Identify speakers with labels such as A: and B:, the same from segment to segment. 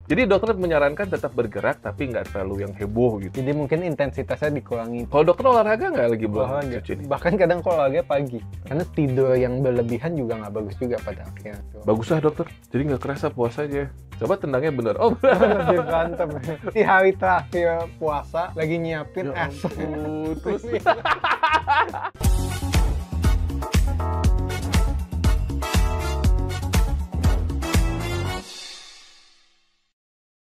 A: Jadi dokter menyarankan tetap bergerak tapi nggak terlalu yang heboh gitu.
B: Jadi mungkin intensitasnya dikurangi.
A: Kalau dokter olahraga nggak lagi bulan
B: Olahraga.
A: suci ini?
B: Bahkan kadang kalau olahraga pagi. Karena tidur yang berlebihan juga nggak bagus juga pada akhirnya. Tuh.
A: Bagus lah dokter, jadi nggak kerasa puasanya. Coba tendangnya bener. Oh,
B: Lebih berantem. Di hari terakhir puasa lagi nyiapin
A: ya
B: es.
A: ampun. Terus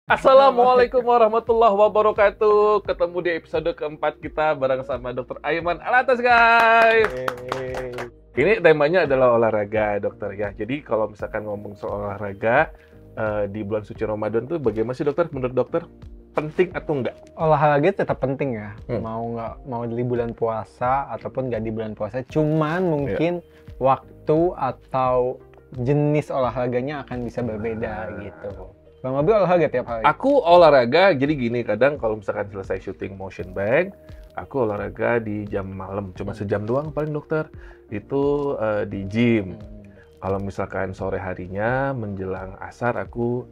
A: Assalamualaikum warahmatullahi wabarakatuh. Ketemu di episode keempat kita bareng sama Dr. Aiman Alatas, guys. Ini temanya adalah olahraga, dokter ya. Jadi kalau misalkan ngomong soal olahraga di bulan suci Ramadan tuh bagaimana sih dokter? Menurut dokter penting atau enggak?
B: Olahraga tetap penting ya. Mau di bulan puasa ataupun nggak di bulan puasa. Cuman mungkin waktu atau jenis olahraganya akan bisa berbeda gitu. Bang Abi olahraga tiap hari?
A: Aku olahraga, jadi gini, kadang kalau misalkan selesai syuting motion bank, aku olahraga di jam malam, cuma sejam doang paling dokter, itu di gym. Kalau misalkan sore harinya menjelang asar aku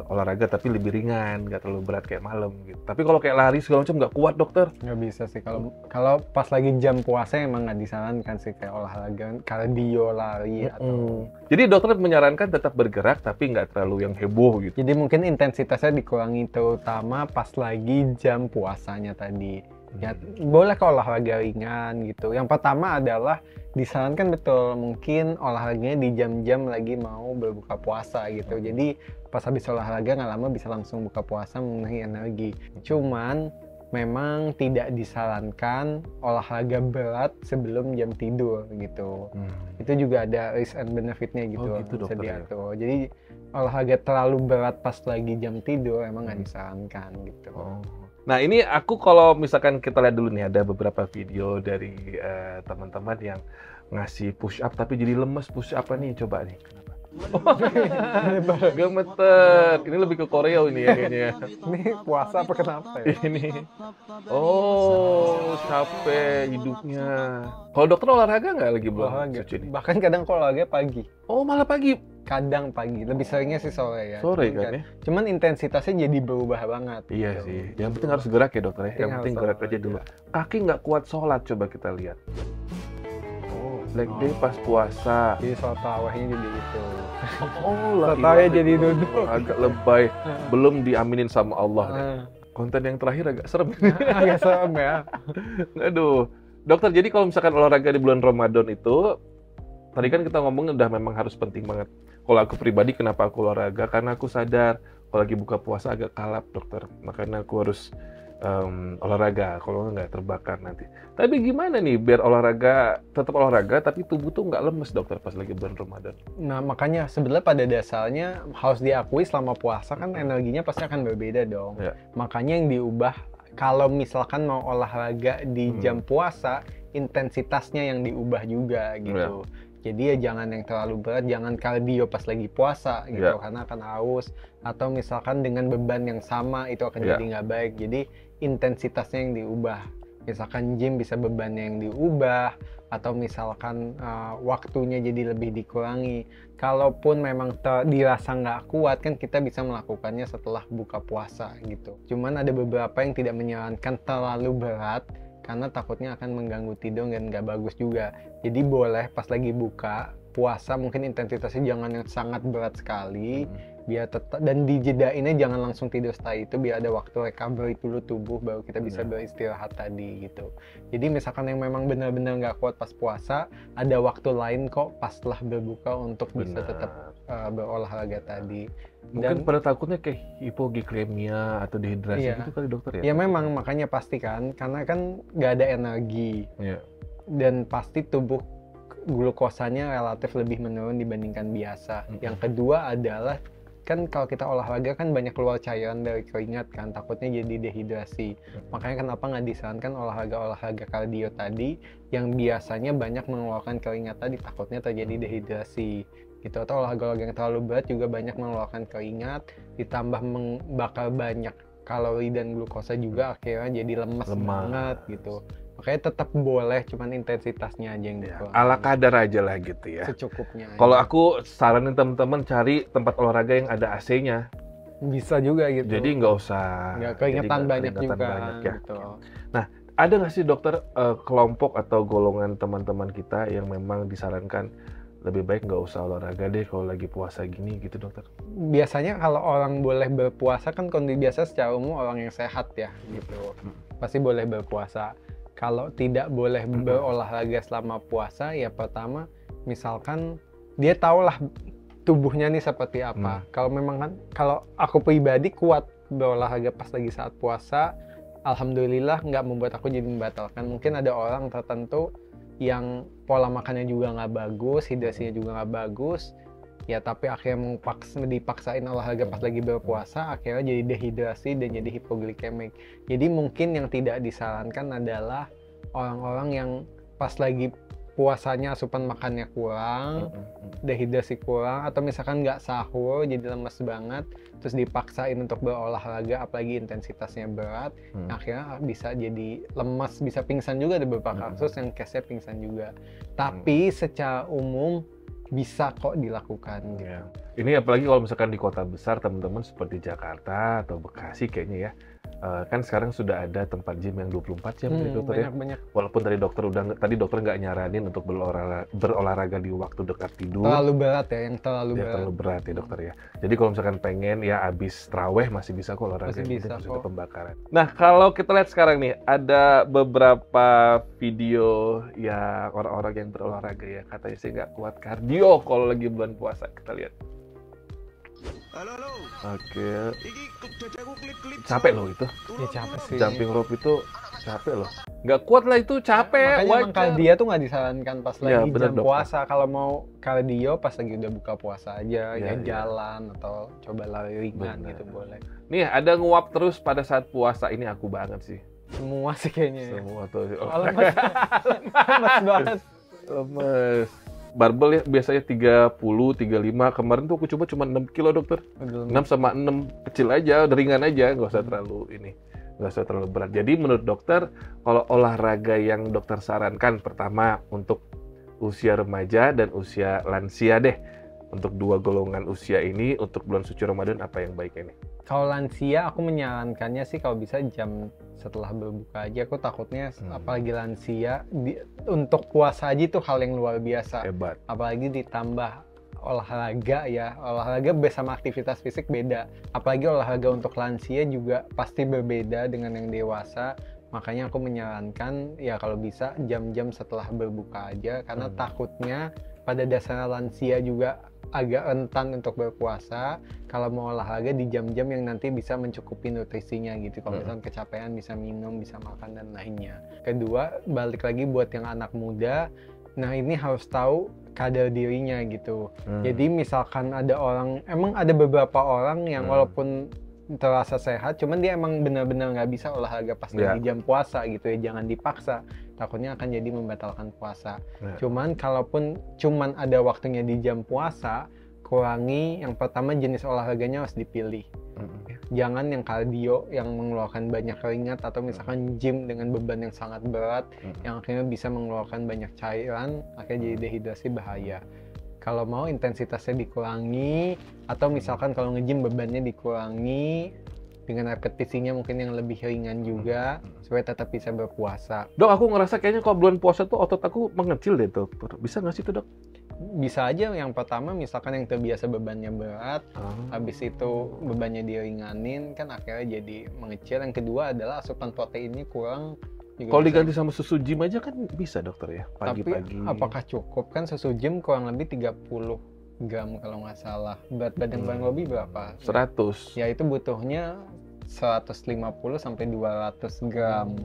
A: olahraga tapi lebih ringan, nggak terlalu berat kayak malam gitu. Tapi kalau kayak lari segala macam nggak kuat dokter.
B: Nggak bisa sih, kalau pas lagi jam puasa emang nggak disarankan sih kayak olahraga kardio, lari atau.
A: Jadi dokter menyarankan tetap bergerak tapi nggak terlalu yang heboh gitu.
B: Jadi mungkin intensitasnya dikurangi terutama pas lagi jam puasanya tadi. Ya, boleh kalau olahraga ringan gitu. Yang pertama adalah disarankan betul mungkin olahraganya di jam-jam lagi mau berbuka puasa gitu. Jadi pas habis olahraga nggak lama bisa langsung buka puasa memenuhi energi. Cuman memang tidak disarankan olahraga berat sebelum jam tidur gitu. Itu juga ada risk and benefitnya gitu.
A: Oh, gitu, dokter, ya.
B: Jadi olahraga terlalu berat pas lagi jam tidur emang nggak disarankan gitu.
A: Nah ini aku kalau misalkan kita lihat dulu nih, ada beberapa video dari teman-teman yang ngasih push up tapi jadi lemes. Push up nih, coba nih. Kenapa? Gemeter. Ini lebih ke koreo ini ya kayaknya.
B: Ini puasa apa kenapa ya?
A: Ini. Oh, capek hidupnya. Kalau dokter olahraga nggak lagi bulan
B: Olahraga.
A: suci ini?
B: Bahkan kadang kalau olahraga pagi.
A: Oh, malah pagi.
B: Kadang pagi, lebih seringnya sih sore ya.
A: Sore kan ya?
B: Cuman intensitasnya jadi berubah banget.
A: Iya
B: gitu.
A: sih. Yang penting harus gerak ya dokter ya. Yang penting gerak aja dulu. Kaki nggak kuat sholat, coba kita lihat. Leg day pas puasa.
B: Jadi sholat tarawihnya jadi itu.
A: Oh,
B: Sholat tarawih jadi duduk.
A: Agak lebay. Belum diaminin sama Allah. Konten yang terakhir agak serem.
B: Agak serem ya.
A: Aduh. Dokter, jadi kalau misalkan olahraga di bulan Ramadan itu, tadi kan kita ngomong udah memang harus penting banget. Kalau aku pribadi, kenapa aku olahraga? Karena aku sadar kalau lagi buka puasa agak kalap, dokter. Makanya aku harus olahraga, kalau nggak terbakar nanti. Tapi gimana nih biar olahraga, tetap olahraga, tapi tubuh tuh nggak lemes, dokter, pas lagi bulan Ramadan?
B: Nah, makanya sebenarnya pada dasarnya harus diakui selama puasa kan energinya pasti akan berbeda dong.
A: Ya.
B: Makanya yang diubah, kalau misalkan mau olahraga di jam puasa, intensitasnya yang diubah juga gitu. Jadi ya jangan yang terlalu berat, jangan kardio pas lagi puasa gitu, karena akan haus. Atau misalkan dengan beban yang sama, itu akan jadi nggak baik. Jadi intensitasnya yang diubah. Misalkan gym bisa bebannya yang diubah, atau misalkan waktunya jadi lebih dikurangi. Kalaupun memang dirasa nggak kuat, kan kita bisa melakukannya setelah buka puasa gitu. Cuman ada beberapa yang tidak menyarankan terlalu berat, karena takutnya akan mengganggu tidur dan nggak bagus juga. Jadi boleh pas lagi buka puasa mungkin intensitasnya jangan yang sangat berat sekali, biar tetap, dan dijedainnya jangan langsung tidur setelah itu, biar ada waktu recovery dulu tubuh baru kita bisa beristirahat tadi gitu. Jadi misalkan yang memang benar-benar nggak kuat pas puasa, ada waktu lain kok pas setelah berbuka untuk bisa tetap berolahraga tadi.
A: Mungkin pada takutnya kayak hipoglikemia atau dehidrasi gitu kali, dokter ya?
B: Ya memang, makanya pasti kan, karena kan nggak ada energi. Dan pasti tubuh glukosanya relatif lebih menurun dibandingkan biasa. Yang kedua adalah, kan kalau kita olahraga kan banyak keluar cairan dari keringat kan, takutnya jadi dehidrasi. Makanya kenapa nggak disarankan olahraga kardio tadi yang biasanya banyak mengeluarkan keringat tadi, takutnya terjadi dehidrasi gitu. Atau olahraga yang terlalu berat juga banyak mengeluarkan keringat, ditambah membakar banyak kalori dan glukosa juga, akhirnya jadi lemas banget gitu. Makanya tetap boleh, cuman intensitasnya aja yang dikurangi.
A: Ala kadar aja lah gitu ya.
B: Secukupnya.
A: Kalau aku saranin teman-teman cari tempat olahraga yang ada AC-nya.
B: Bisa juga gitu.
A: Jadi nggak usah.
B: Nggak keringetan
A: jadi
B: banyak
A: keringetan
B: juga.
A: banyak ya.
B: Gitu.
A: Ada nggak sih dokter kelompok atau golongan teman-teman kita yang memang disarankan lebih baik nggak usah olahraga deh kalau lagi puasa gini gitu dokter?
B: Biasanya kalau orang boleh berpuasa kan kondisi biasa secara umum orang yang sehat ya gitu. Pasti boleh berpuasa. Kalau tidak boleh berolahraga selama puasa ya pertama misalkan dia tahulah tubuhnya nih seperti apa. Kalau memang kan kalau aku pribadi kuat berolahraga pas lagi saat puasa, alhamdulillah nggak membuat aku jadi membatalkan. Mungkin ada orang tertentu yang pola makannya juga nggak bagus, hidrasinya juga nggak bagus, ya tapi akhirnya dipaksain olahraga pas lagi berpuasa, akhirnya jadi dehidrasi dan jadi hipoglikemik. Jadi mungkin yang tidak disarankan adalah orang-orang yang pas lagi puasanya asupan makannya kurang, dehidrasi kurang, atau misalkan nggak sahur jadi lemes banget, terus dipaksain untuk berolahraga apalagi intensitasnya berat, akhirnya bisa jadi lemas, bisa pingsan juga. Ada beberapa kasus yang case-nya pingsan juga. Tapi secara umum bisa kok dilakukan.
A: Ya. Ini apalagi kalau misalkan di kota besar teman-teman seperti Jakarta atau Bekasi kayaknya ya. Kan sekarang sudah ada tempat gym yang 24 jam ya dokter
B: banyak.
A: ya. Walaupun tadi dokter nggak nyaranin untuk berolahraga di waktu dekat tidur.
B: Terlalu berat ya, yang terlalu berat.
A: Terlalu berat ya dokter ya. Jadi kalau misalkan pengen ya abis traweh masih bisa kok olahraga.
B: Masih bisa
A: ada
B: kok.
A: pembakaran. Nah kalau kita lihat sekarang nih ada beberapa video ya orang-orang yang berolahraga ya katanya sih nggak kuat kardio kalau lagi bulan puasa. Kita lihat.
C: Halo.
A: Oke.
C: Iki dadaku klip-klip.
A: Capek loh itu.
B: Ya capek sih.
A: Jumping rope itu capek loh. Nggak kuat lah itu, capek.
B: Makanya emang kardio tuh nggak disarankan pas
A: Ya,
B: lagi
A: bener,
B: jam
A: Dok.
B: puasa. Kalau mau kardio pas lagi udah buka puasa aja,
A: Ya,
B: ya
A: ya.
B: jalan atau coba lari ringan
A: Bener.
B: gitu boleh.
A: Nih ada nguap terus pada saat puasa. Ini aku banget sih.
B: Semua sih kayaknya. Ya.
A: Semua tuh.
B: Lemes, lemes banget.
A: Lemes. Barbel ya biasanya 30, 35. Kemarin tuh aku coba cuma 6 kilo dokter. 6 sama 6 kecil aja, udah ringan aja, nggak usah terlalu nggak usah terlalu berat. Jadi menurut dokter, kalau olahraga yang dokter sarankan pertama untuk usia remaja dan usia lansia deh. Untuk dua golongan usia ini, untuk bulan suci Ramadan apa yang baik ini?
B: Kalau lansia aku menyarankannya sih kalau bisa jam setelah berbuka aja. Aku takutnya apalagi lansia untuk puasa aja itu hal yang luar biasa.
A: Hebat.
B: Apalagi ditambah olahraga ya, olahraga bersama aktivitas fisik beda. Apalagi olahraga untuk lansia juga pasti berbeda dengan yang dewasa. Makanya aku menyarankan ya kalau bisa jam-jam setelah berbuka aja, karena takutnya pada dasarnya lansia juga agak rentan untuk berpuasa kalau mau olahraga di jam-jam yang nanti bisa mencukupi nutrisinya gitu. Kalau misalnya kecapean bisa minum, bisa makan dan lainnya. Kedua, balik lagi buat yang anak muda, nah ini harus tahu kadar dirinya gitu. Jadi misalkan emang ada beberapa orang yang walaupun terasa sehat, cuman dia emang benar-benar nggak bisa olahraga pas lagi jam puasa gitu ya, jangan dipaksa, takutnya akan jadi membatalkan puasa. Cuman kalaupun cuman ada waktunya di jam puasa, kurangi yang pertama jenis olahraganya harus dipilih. Jangan yang kardio yang mengeluarkan banyak keringat, atau misalkan gym dengan beban yang sangat berat yang akhirnya bisa mengeluarkan banyak cairan, akhirnya jadi dehidrasi, bahaya. Kalau mau intensitasnya dikurangi, atau misalkan kalau nge-gym bebannya dikurangi dengan repetisinya mungkin yang lebih ringan juga supaya tetap bisa berpuasa.
A: Dok, aku ngerasa kayaknya kalau bulan puasa tuh otot aku mengecil deh dokter. Bisa nggak sih itu dok?
B: Bisa aja. Yang pertama misalkan yang terbiasa bebannya berat, habis itu bebannya diringanin kan akhirnya jadi mengecil. Yang kedua adalah asupan proteinnya kurang.
A: Kalau diganti sama susu gym aja kan bisa dokter ya, pagi-pagi.
B: Tapi apakah cukup? Kan susu gym kurang lebih 30 gram kalau nggak salah. Berat badan Bang Robi berapa?
A: 100.
B: Ya itu butuhnya 150 sampai 200 gram.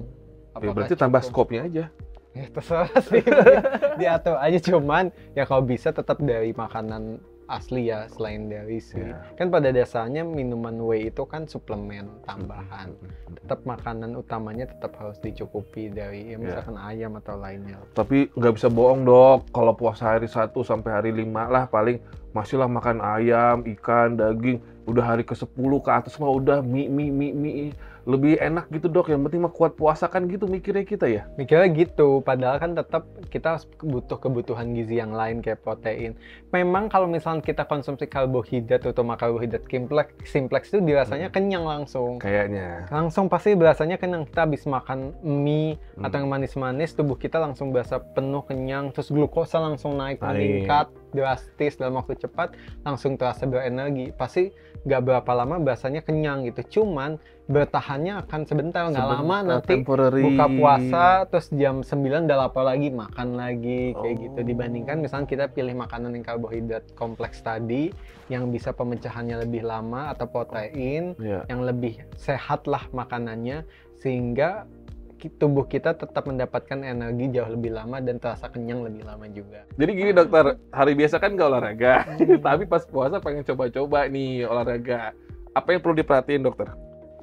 A: Ya, berarti tambah skopnya aja.
B: Ya terserah sih. Diatur aja, cuman ya kalau bisa tetap dari makanan asli ya, selain dari sih. Kan pada dasarnya minuman whey itu kan suplemen tambahan. Tetap makanan utamanya tetap harus dicukupi dari misalkan ayam atau lainnya.
A: Tapi nggak bisa bohong dok, kalau puasa hari 1 sampai hari 5 lah paling masihlah makan ayam, ikan, daging, udah hari ke-10 ke atas mah udah mie. Lebih enak gitu dok, yang penting mah kuat puasa kan gitu mikirnya kita ya?
B: Mikirnya gitu, padahal kan tetap kita butuh kebutuhan gizi yang lain kayak protein. Memang kalau misalnya kita konsumsi karbohidrat terutama karbohidrat simplex itu dirasanya kenyang langsung.
A: Kayaknya.
B: Langsung pasti berasanya kenyang. Kita habis makan mie atau yang manis-manis, tubuh kita langsung berasa penuh, kenyang, terus glukosa langsung naik meningkat drastis dalam waktu cepat, langsung terasa berenergi. Pasti nggak berapa lama berasanya kenyang gitu. Cuman bertahannya akan sebentar, nggak lama nanti buka puasa terus jam 9 udah lapar lagi, makan lagi kayak gitu. Dibandingkan misalnya kita pilih makanan yang karbohidrat kompleks tadi yang bisa pemecahannya lebih lama atau protein yang lebih sehat lah makanannya, sehingga tubuh kita tetap mendapatkan energi jauh lebih lama dan terasa kenyang lebih lama juga.
A: Jadi gini dokter, hari biasa kan nggak olahraga, tapi pas puasa pengen coba-coba nih olahraga. Apa yang perlu diperhatiin dokter?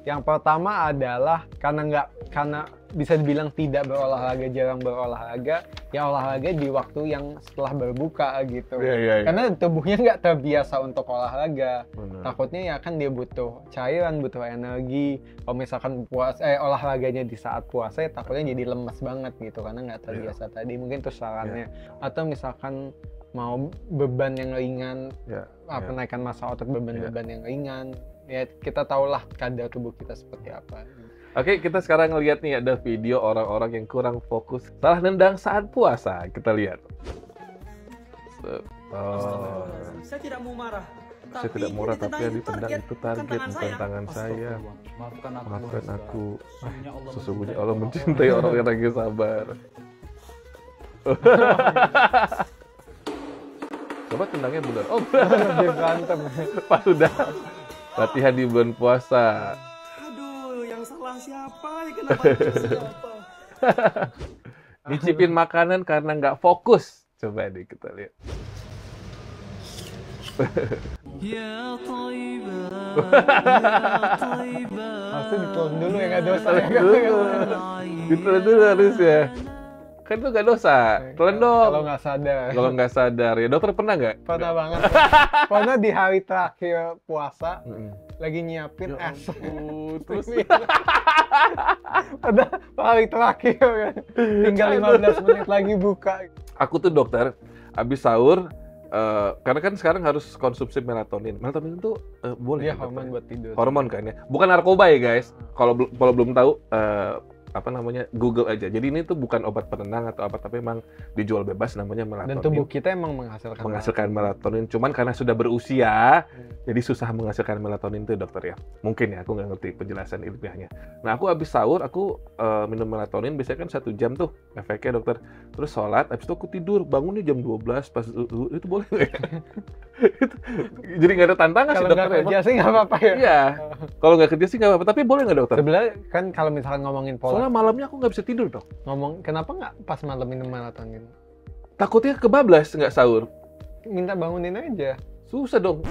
B: Yang pertama adalah karena bisa dibilang tidak berolahraga, jarang berolahraga, ya olahraga di waktu yang setelah berbuka gitu. Karena tubuhnya nggak terbiasa untuk olahraga. Takutnya ya kan dia butuh cairan, butuh energi. Kalau misalkan olahraganya di saat puasa ya takutnya jadi lemes banget gitu karena nggak terbiasa tadi. Mungkin itu sarannya. Atau misalkan mau beban yang ringan, penaikan massa otot, beban-beban yang ringan. Ya kita tahulah kadar tubuh kita seperti apa.
A: Oke, kita sekarang ngeliat nih ada video orang-orang yang kurang fokus salah nendang saat puasa. Kita lihat.
D: Saya tidak mau marah.
A: Saya tidak marah, tapi yang ditendang itu target, bukan tangan saya.
D: Maafkan aku.
A: Sesungguhnya Allah mencintai orang yang lagi sabar. Coba tendangnya benar. Oh,
B: Lebih berantem.
A: pas sudah latihan di bulan puasa.
D: Aduh, yang salah siapa? Ya kenapa siapa?
A: Nyicipin makanan karena nggak fokus. Coba deh kita lihat.
D: Ya Thaibah,
B: Harusnya ditelan dulu ya, nggak dosa.
A: Ditelan dulu harus ya. Kan itu nggak dosa. Telan dong.
B: Kalau nggak sadar.
A: Kalau nggak sadar ya. Dokter pernah nggak?
B: Pernah banget. Pernah di hari terakhir puasa, lagi nyiapin es.
A: Terus
B: Pada hari terakhir kan. Tinggal 15 menit lagi buka.
A: aku tuh dokter, abis sahur, karena kan sekarang harus konsumsi melatonin. Melatonin itu boleh
B: Dia
A: kan,
B: hormon
A: dokter?
B: buat tidur.
A: Hormon kan ya. Bukan narkoba ya guys. Kalau belum tahu, Google aja. Jadi ini tuh bukan obat penenang atau apa, tapi memang dijual bebas namanya melatonin.
B: Dan tubuh kita emang menghasilkan
A: melatonin. Cuman karena sudah berusia, jadi susah menghasilkan melatonin itu dokter ya. Mungkin ya, aku nggak ngerti penjelasan ilmiahnya. Nah aku habis sahur, aku minum melatonin, biasanya kan 1 jam tuh efeknya dokter. Terus sholat, habis itu aku tidur, bangunnya jam 12, pas itu boleh nggak ya? Jadi nggak ada tantangan sih
B: Kalau
A: dokter.
B: nggak kerja sih nggak apa-apa ya.
A: Iya, kalau nggak kerja sih nggak apa-apa, tapi boleh nggak dokter?
B: Sebenarnya kan kalau misalkan ngomongin pola,
A: Soalnya malamnya aku nggak bisa tidur dok.
B: kenapa nggak pas malam minum melatonin?
A: Takutnya kebablas nggak sahur.
B: Minta bangunin aja.
A: Susah dong.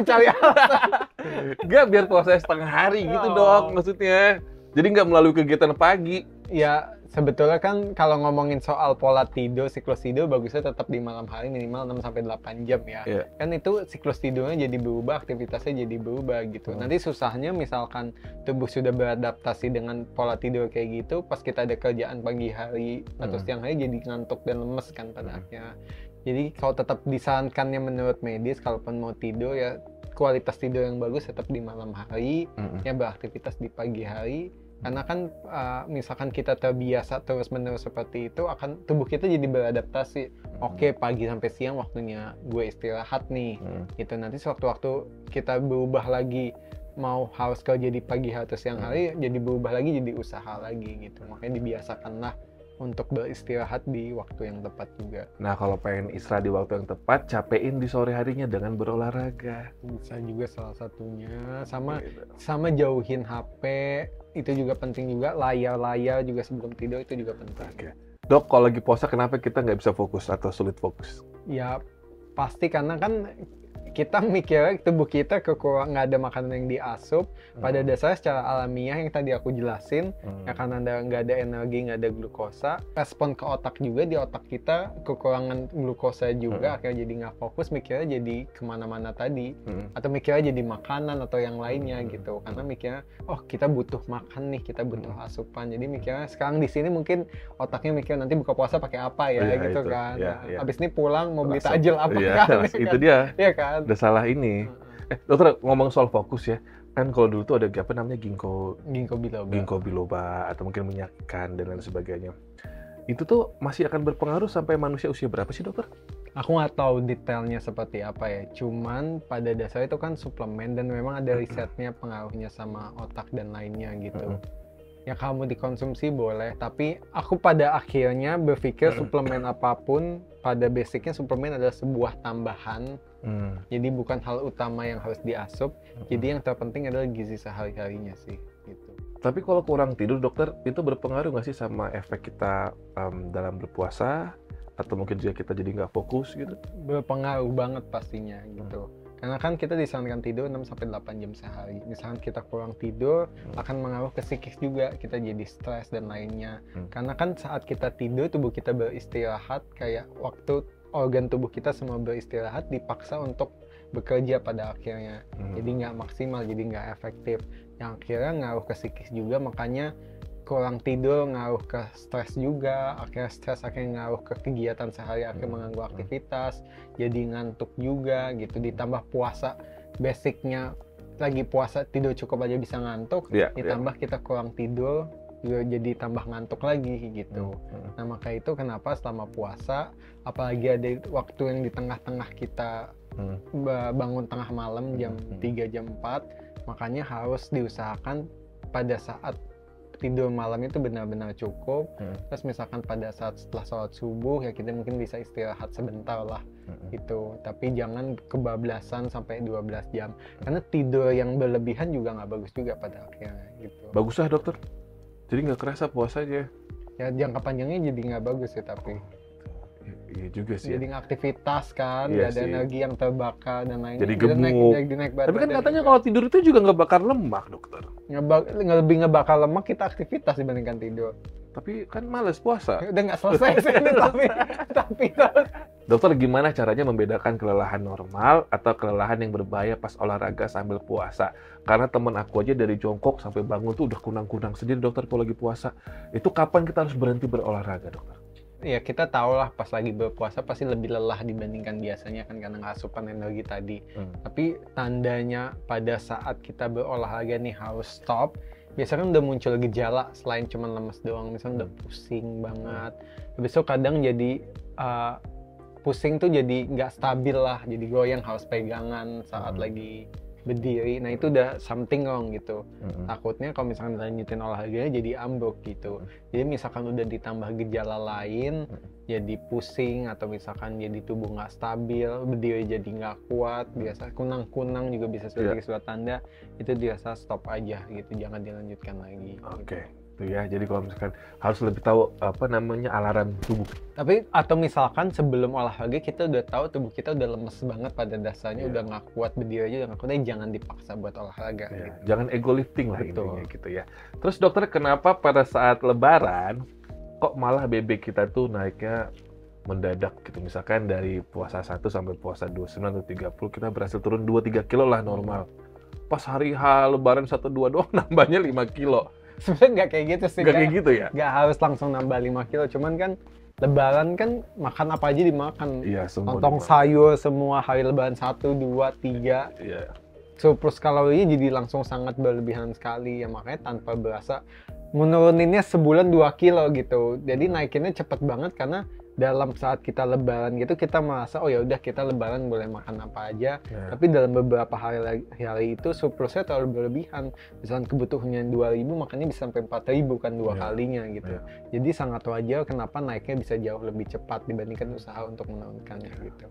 B: Cari alasan.
A: Nggak, biar puasa setengah hari gitu dok maksudnya. Jadi nggak melalui kegiatan pagi.
B: Ya sebetulnya kan kalau ngomongin soal pola tidur, siklus tidur bagusnya tetap di malam hari minimal 6-8 jam ya.
A: Iya.
B: Kan itu siklus tidurnya jadi berubah, aktivitasnya jadi berubah gitu. Nanti susahnya misalkan tubuh sudah beradaptasi dengan pola tidur kayak gitu, pas kita ada kerjaan pagi hari atau siang hari jadi ngantuk dan lemes kan pada akhirnya. Jadi kalau tetap disarankannya menurut medis, kalaupun mau tidur ya kualitas tidur yang bagus tetap di malam hari, ya beraktivitas di pagi hari. Karena kan misalkan kita terbiasa terus-menerus seperti itu, akan tubuh kita jadi beradaptasi. Oke, pagi sampai siang waktunya gue istirahat nih. Gitu. Nanti sewaktu-waktu kita berubah lagi, mau harus kerja di pagi hari atau siang hari, jadi berubah lagi jadi usaha lagi gitu. Makanya dibiasakanlah untuk beristirahat di waktu yang tepat juga.
A: Nah kalau pengen istirahat di waktu yang tepat, capein di sore harinya dengan berolahraga.
B: Bisa juga salah satunya. Sama jauhin HP, itu juga penting juga. Layar-layar juga sebelum tidur itu juga penting.
A: Oke. Dok, kalau lagi puasa kenapa kita nggak bisa fokus atau sulit fokus?
B: Ya pasti karena kan kita mikirnya tubuh kita kekurangan, nggak ada makanan yang diasup. Pada dasarnya secara alamiah yang tadi aku jelasin, ya karena nggak ada energi, nggak ada glukosa, respon ke otak juga, di otak kita kekurangan glukosa juga, akhirnya jadi nggak fokus, mikirnya jadi kemana-mana tadi, atau mikirnya jadi makanan atau yang lainnya gitu, karena mikirnya oh kita butuh makan nih, kita butuh asupan, jadi mikirnya sekarang di sini mungkin otaknya mikir nanti buka puasa pakai apa ya, gitu
A: itu.
B: kan.
A: Ya, ya.
B: Abis ini pulang mau beli
A: Langsung.
B: takjil apa
A: Iya,
B: kan,
A: itu dia.
B: Iya kan.
A: Udah salah ini. Dokter, ngomong soal fokus ya, kan kalau dulu tuh ada apa namanya ginkgo biloba atau mungkin minyak ikan dan lain sebagainya. Itu tuh masih akan berpengaruh sampai manusia usia berapa sih, dokter?
B: Aku nggak tahu detailnya seperti apa ya, cuman pada dasarnya itu kan suplemen dan memang ada risetnya pengaruhnya sama otak dan lainnya gitu. Ya kamu dikonsumsi boleh, tapi aku pada akhirnya berpikir suplemen apapun pada basicnya suplemen adalah sebuah tambahan. Jadi bukan hal utama yang harus diasup. Jadi yang terpenting adalah gizi sehari-harinya sih gitu.
A: Tapi kalau kurang tidur, dokter, itu berpengaruh nggak sih sama efek kita dalam berpuasa? Atau mungkin juga kita jadi nggak fokus gitu?
B: Berpengaruh banget pastinya gitu. Karena kan kita disarankan tidur 6-8 jam sehari. Misalkan kita kurang tidur, akan mengaruh ke psikis juga. Kita jadi stres dan lainnya. Karena kan saat kita tidur, tubuh kita beristirahat, kayak waktu organ tubuh kita semua beristirahat, dipaksa untuk bekerja pada akhirnya. Jadi nggak maksimal, jadi nggak efektif. Yang akhirnya ngaruh ke psikis juga, makanya kurang tidur ngaruh ke stres juga, akhirnya stres akhirnya ngaruh ke kegiatan sehari, akhirnya mengganggu aktivitas, jadi ngantuk juga gitu, ditambah puasa, basicnya lagi puasa tidur cukup aja bisa ngantuk, ditambah kita kurang tidur juga jadi tambah ngantuk lagi gitu. Nah maka itu kenapa selama puasa, apalagi ada waktu yang di tengah-tengah kita bangun tengah malam jam 3, jam 4, makanya harus diusahakan pada saat tidur malam itu benar-benar cukup. Terus misalkan pada saat setelah sholat subuh ya kita mungkin bisa istirahat sebentar lah gitu. Tapi jangan kebablasan sampai 12 jam. Karena tidur yang berlebihan juga nggak bagus juga pada akhirnya gitu.
A: Bagus lah, dokter. Jadi nggak kerasa puasanya.
B: Ya jangka panjangnya jadi nggak bagus ya tapi.
A: Iya juga sih.
B: Jadi aktivitas kan,
A: Iya
B: nggak ada
A: sih.
B: energi yang terbakar dan lainnya.
A: Jadi
B: Kita
A: gemuk.
B: naik berat
A: Tapi kan
B: badan
A: katanya
B: juga.
A: kalau tidur itu juga nggak bakar lemak, dokter.
B: lebih ngebakar lemak kita aktivitas dibandingkan tidur.
A: Tapi kan males puasa.
B: Udah nggak selesai sih ini, tapi
A: Dokter, gimana caranya membedakan kelelahan normal atau kelelahan yang berbahaya pas olahraga sambil puasa? Karena temen aku aja dari jongkok sampai bangun tuh udah kunang-kunang sendiri, dokter, kalau lagi puasa. Itu kapan kita harus berhenti berolahraga, dokter?
B: ya kita tahu lah pas lagi berpuasa pasti lebih lelah dibandingkan biasanya kan karena asupan energi tadi. Tapi tandanya pada saat kita berolahraga nih harus stop. Biasanya kan udah muncul gejala selain cuma lemes doang, misalnya udah pusing banget. Habis itu kadang jadi pusing tuh jadi nggak stabil lah, jadi goyang, harus pegangan saat lagi berdiri. Nah itu udah something wrong gitu. Takutnya kalau misalkan lanjutin olahraganya jadi ambruk gitu. Jadi misalkan udah ditambah gejala lain, jadi pusing atau misalkan jadi tubuh nggak stabil, berdiri jadi nggak kuat, biasa kunang-kunang juga bisa sebagai suatu tanda, itu biasa stop aja gitu, jangan dilanjutkan lagi.
A: Oke. Tuh ya, jadi kalau misalkan harus lebih tahu apa namanya alarm tubuh.
B: Tapi atau misalkan sebelum olahraga kita udah tahu tubuh kita udah lemes banget pada dasarnya, udah nggak kuat, berdiri aja udah nggak kuat, jangan dipaksa buat olahraga. Gitu.
A: Jangan ego lifting lah
B: Betul.
A: intinya gitu ya. Terus dokter, kenapa pada saat lebaran kok malah BB kita tuh naiknya mendadak gitu? Misalkan dari puasa 1 sampai puasa 29 atau 30 kita berhasil turun 2-3 kilo lah normal. Pas hari H lebaran 1-2 doang nambahnya 5 kilo.
B: Sebenarnya nggak kayak gitu sih.
A: Nggak kayak gitu ya?
B: Nggak harus langsung nambah 5 kilo, cuman kan lebaran kan makan apa aja dimakan.
A: Iya, semua.
B: Lontong sayur semua hari lebaran 1, 2, 3.
A: Iya.
B: Surplus kalorinya jadi langsung sangat berlebihan sekali ya, makanya tanpa berasa menuruninnya sebulan 2 kilo gitu. Jadi naikinnya cepet banget karena dalam saat kita lebaran gitu kita merasa oh ya udah kita lebaran boleh makan apa aja. Tapi dalam beberapa hari itu surplusnya terlalu berlebihan. Misalnya kebutuhannya 2.000 makannya bisa sampai 4.000 kan 2 kalinya gitu. Jadi sangat wajar kenapa naiknya bisa jauh lebih cepat dibandingkan usaha untuk menurunkannya gitu.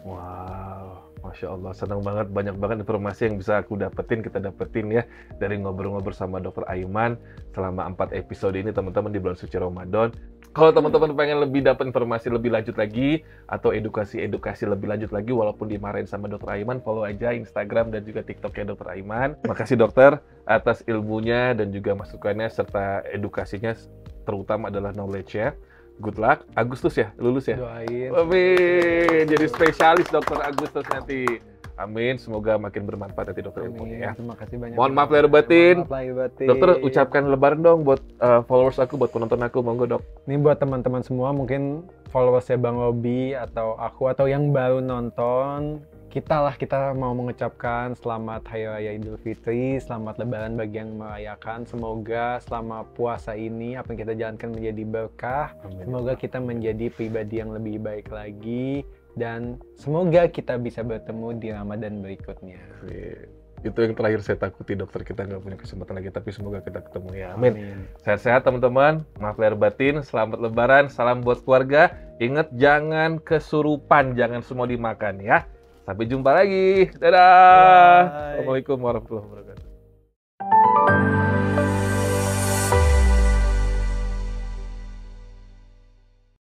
A: Wow, Masya Allah, senang banget, banyak banget informasi yang bisa aku dapetin, kita dapetin ya, dari ngobrol-ngobrol sama Dokter Aiman selama 4 episode ini teman-teman di bulan suci Ramadan. Kalau teman-teman pengen lebih dapat informasi lebih lanjut lagi, atau edukasi lebih lanjut lagi, walaupun dimarahin sama Dokter Aiman, follow aja Instagram dan juga TikToknya Dokter Aiman. Makasih dokter atas ilmunya dan juga masukannya, serta edukasinya, terutama adalah knowledge-nya. Good luck. Agustus ya, lulus ya?
B: Doain.
A: Amin. Jadi spesialis dokter Agustus nanti. Amin. Semoga makin bermanfaat nanti dokter ilmunya ya.
B: Terima kasih banyak.
A: Mohon maaf lahir batin.
B: Mohon maaf lahir batin.
A: Dokter ucapkan lebaran dong buat followers aku, buat penonton aku, monggo dok.
B: Ini buat teman-teman semua, mungkin followersnya Bang Robi atau aku atau yang baru nonton, kita mau mengucapkan selamat Hari Raya Idul Fitri, selamat Lebaran bagi yang merayakan. Semoga selama puasa ini apa yang kita jalankan menjadi berkah.
A: Amin.
B: Semoga kita menjadi pribadi yang lebih baik lagi, dan semoga kita bisa bertemu di Ramadan berikutnya.
A: Itu yang terakhir saya takuti dokter, kita nggak punya kesempatan lagi, tapi semoga kita ketemu ya. Amin. Sehat-sehat teman-teman, maaf lahir batin, selamat lebaran, salam buat keluarga. Ingat jangan kesurupan, jangan semua dimakan ya. Sampai jumpa lagi. Dadah.
B: Bye.
A: Assalamualaikum warahmatullahi wabarakatuh.